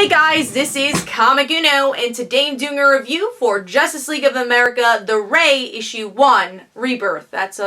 Hey guys, this is Comic Uno, and today I'm doing a review for Justice League of America, The Ray, Issue 1, Rebirth. That's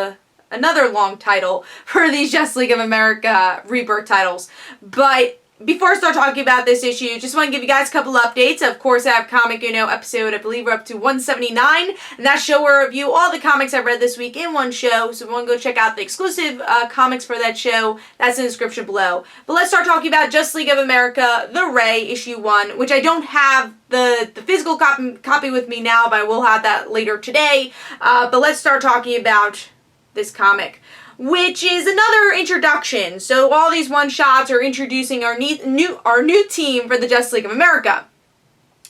another long title for these Justice League of America Rebirth titles. But before I start talking about this issue, just want to give you guys a couple updates. Of course, I have Comic Uno episode, I believe we're up to 179, and that show where I review all the comics I've read this week in one show, so if you want to go check out the exclusive comics for that show, that's in the description below. But let's start talking about Justice League of America, The Ray, Issue 1, which I don't have the physical copy with me now, but I will have that later today. But let's start talking about this comic, which is another introduction. So all these one-shots are introducing our new team for the Justice League of America.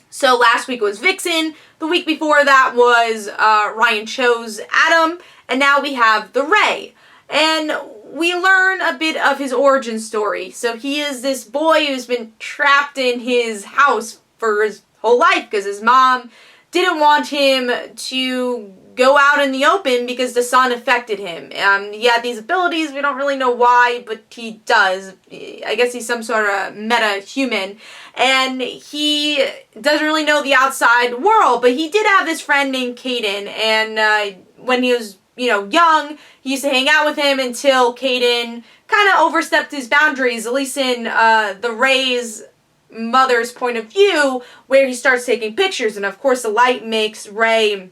So last week was Vixen, the week before that was Ryan Cho's Atom, and now we have the Ray. And we learn a bit of his origin story. So he is this boy who's been trapped in his house for his whole life because his mom didn't want him to go out in the open because the sun affected him. He had these abilities, we don't really know why, but he does. I guess he's some sort of meta-human, and he doesn't really know the outside world, but he did have this friend named Caden, and when he was, young, he used to hang out with him until Caden kind of overstepped his boundaries, at least in the Ray's mother's point of view, where he starts taking pictures, and of course the light makes Ray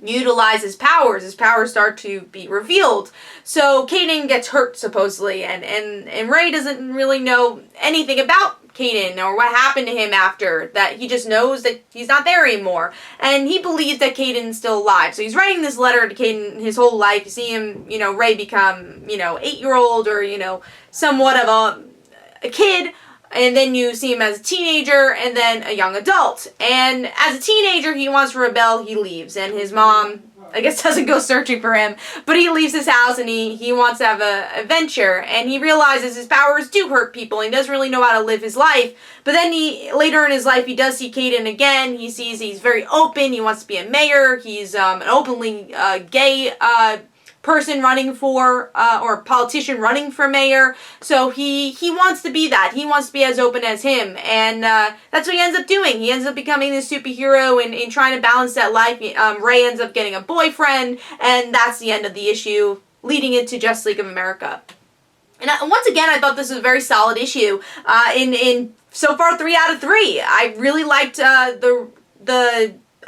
utilize his powers. His powers start to be revealed. So Kanan gets hurt supposedly, and Ray doesn't really know anything about Kanan or what happened to him after that. He just knows that he's not there anymore, and he believes that Kaden's still alive. So he's writing this letter to Kaden his whole life. You see him, Ray become, 8-year-old or, somewhat of a kid. And then you see him as a teenager and then a young adult. And as a teenager, he wants to rebel, he leaves. And his mom, I guess, doesn't go searching for him. But he leaves his house and he wants to have a adventure. And he realizes his powers do hurt people. And he doesn't really know how to live his life. But then later in his life, he does see Kaden again. He sees he's very open. He wants to be a mayor. He's an openly gay person running for, or politician running for mayor. So he wants to be that. He wants to be as open as him. And that's what he ends up doing. He ends up becoming this superhero and trying to balance that life. Ray ends up getting a boyfriend, and that's the end of the issue, leading into Justice League of America. And once again, I thought this was a very solid issue. In so far, 3 out of 3. I really liked the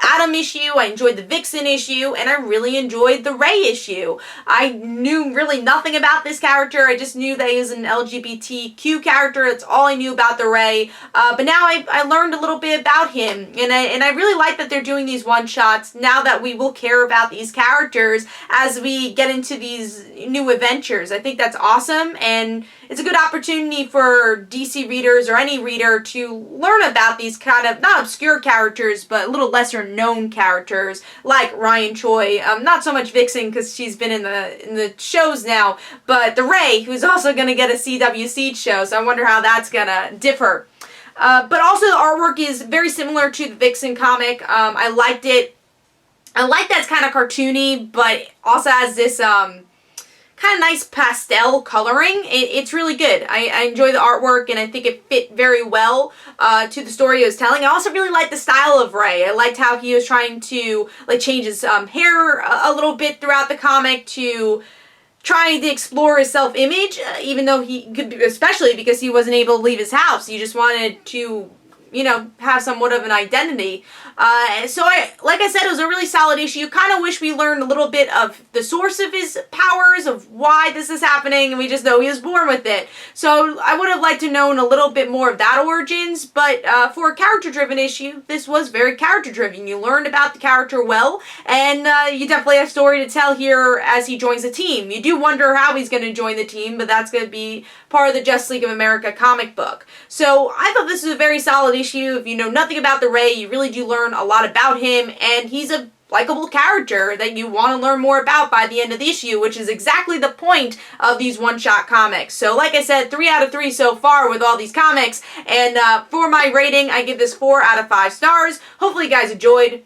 Atom issue, I enjoyed the Vixen issue, and I really enjoyed the Ray issue. I knew really nothing about this character. I just knew that he was an LGBTQ character. That's all I knew about the Ray. But now I learned a little bit about him, and I really like that they're doing these one-shots now that we will care about these characters as we get into these new adventures. I think that's awesome, and it's a good opportunity for DC readers or any reader to learn about these kind of, not obscure characters, but a little lesser known characters like Ryan Choi. Not so much Vixen because she's been in the shows now, but the Ray, who's also going to get a CW Seed show, so I wonder how that's going to differ. But also the artwork is very similar to the Vixen comic. I liked it. I like that it's kind of cartoony, but also has this kind of nice pastel coloring. It's really good. I enjoy the artwork, and I think it fit very well to the story it was telling. I also really liked the style of Ray. I liked how he was trying to change his hair a little bit throughout the comic to trying to explore his self-image, even though he could, especially because he wasn't able to leave his house. He just wanted to have somewhat of an identity. So like I said, it was a really solid issue. Kind of wish we learned a little bit of the source of his powers, of why this is happening, and we just know he was born with it. So I would have liked to known a little bit more of that origins, but for a character-driven issue, this was very character-driven. You learned about the character well, and you definitely have a story to tell here as he joins the team. You do wonder how he's going to join the team, but that's going to be part of the Justice League of America comic book. So I thought this was a very solid issue. If you know nothing about the Ray, you really do learn a lot about him, and he's a likable character that you want to learn more about by the end of the issue, which is exactly the point of these one-shot comics. So like I said, 3 out of 3 so far with all these comics, and for my rating, I give this 4 out of 5 stars. Hopefully you guys enjoyed.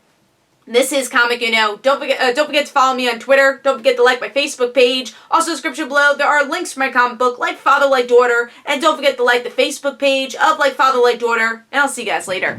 This is Comic Uno. Don't forget to follow me on Twitter. Don't forget to like my Facebook page. Also, description below, there are links for my comic book, Like Father, Like Daughter. And don't forget to like the Facebook page of Like Father, Like Daughter. And I'll see you guys later.